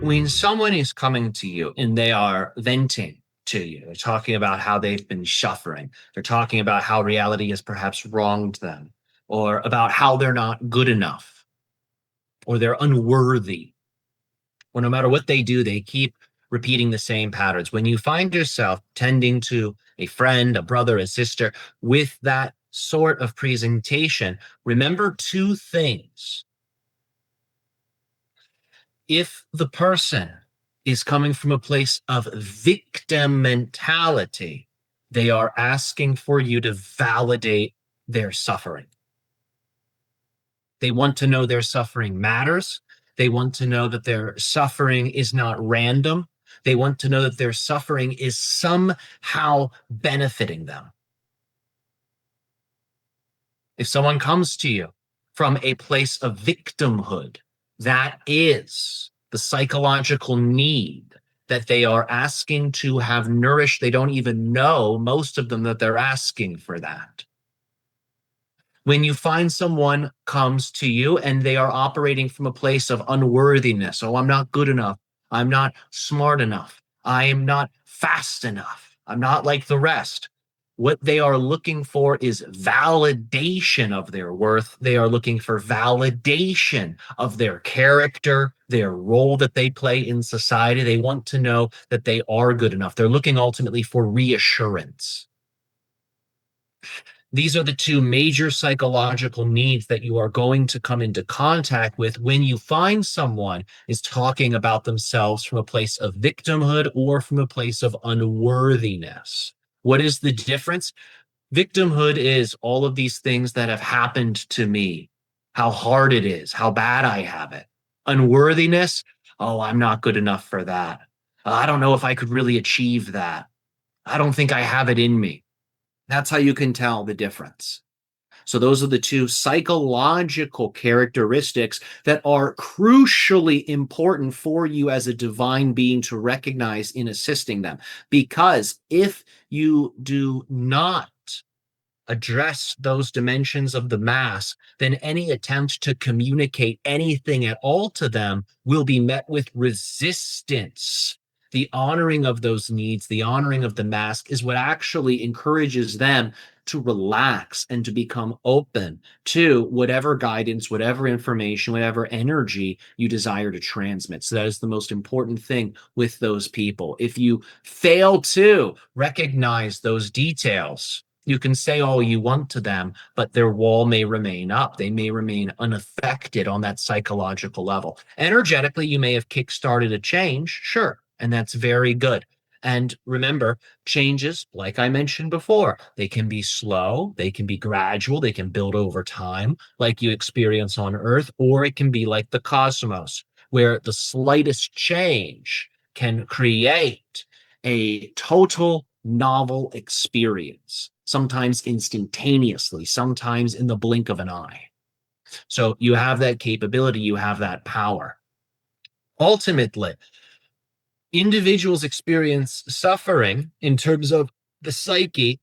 When someone is coming to you and they are venting to you, they're talking about how they've been suffering, they're talking about how reality has perhaps wronged them, or about how they're not good enough, or they're unworthy, or no matter what they do, they keep repeating the same patterns. When you find yourself tending to a friend, a brother, a sister with that sort of presentation, remember two things. If the person is coming from a place of victim mentality, they are asking for you to validate their suffering. They want to know their suffering matters. They want to know that their suffering is not random. They want to know that their suffering is somehow benefiting them. If someone comes to you from a place of victimhood, that is the psychological need that they are asking to have nourished. They don't even know, most of them, that they're asking for that. When you find someone comes to you and they are operating from a place of unworthiness, oh, I'm not good enough, I'm not smart enough, I am not fast enough, I'm not like the rest. What they are looking for is validation of their worth. They are looking for validation of their character, their role that they play in society. They want to know that they are good enough. They're looking ultimately for reassurance. These are the two major psychological needs that you are going to come into contact with when you find someone is talking about themselves from a place of victimhood or from a place of unworthiness. What is the difference? Victimhood is all of these things that have happened to me, how hard it is, how bad I have it. Unworthiness, oh, I'm not good enough for that. I don't know if I could really achieve that. I don't think I have it in me. That's how you can tell the difference. So those are the two psychological characteristics that are crucially important for you as a divine being to recognize in assisting them. Because if you do not address those dimensions of the mass, then any attempt to communicate anything at all to them will be met with resistance. The honoring of those needs, the honoring of the mask is what actually encourages them to relax and to become open to whatever guidance, whatever information, whatever energy you desire to transmit. So that is the most important thing with those people. If you fail to recognize those details, you can say all you want to them, but their wall may remain up. They may remain unaffected on that psychological level. Energetically, you may have kickstarted a change, sure, and that's very good. And remember, changes, like I mentioned before, they can be slow, they can be gradual, they can build over time, like you experience on Earth, or it can be like the cosmos, where the slightest change can create a total novel experience, sometimes instantaneously, sometimes in the blink of an eye. So you have that capability, you have that power. Ultimately, individuals experience suffering in terms of the psyche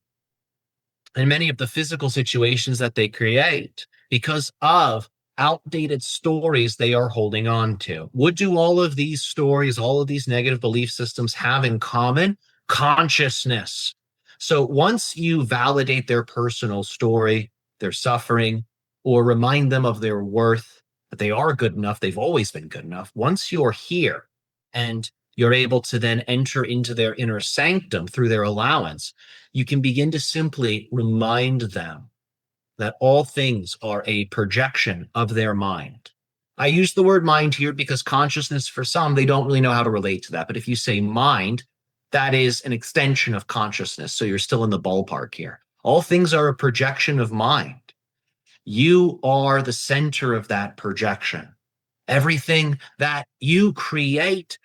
and many of the physical situations that they create because of outdated stories they are holding on to. What do all of these stories, all of these negative belief systems have in common? Consciousness. So once you validate their personal story, their suffering, or remind them of their worth, that they are good enough, they've always been good enough, once you're here and you're able to then enter into their inner sanctum through their allowance, you can begin to simply remind them that all things are a projection of their mind. I use the word mind here because consciousness, for some, they don't really know how to relate to that. But if you say mind, that is an extension of consciousness. So you're still in the ballpark here. All things are a projection of mind. You are the center of that projection. Everything that you create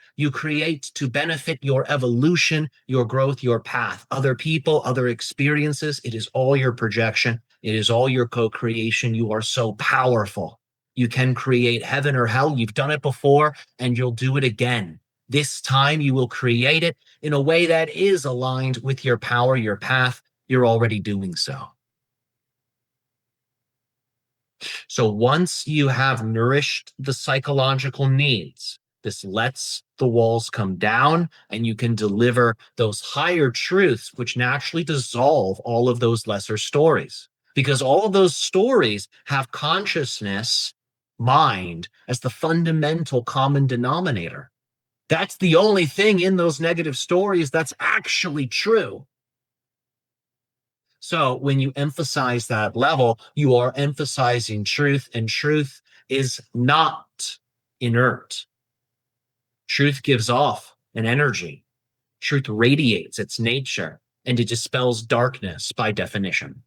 to benefit your evolution, your growth, your path. Other people, other experiences, it is all your projection. It is all your co-creation. You are so powerful. You can create heaven or hell. You've done it before and you'll do it again. This time you will create it in a way that is aligned with your power, your path. You're already doing so. So once you have nourished the psychological needs, This lets the walls come down, and you can deliver those higher truths, which naturally dissolve all of those lesser stories. Because all of those stories have consciousness, mind, as the fundamental common denominator. That's the only thing in those negative stories that's actually true. So when you emphasize that level, you are emphasizing truth, and truth is not inert. Truth gives off an energy. Truth radiates its nature, and it dispels darkness by definition.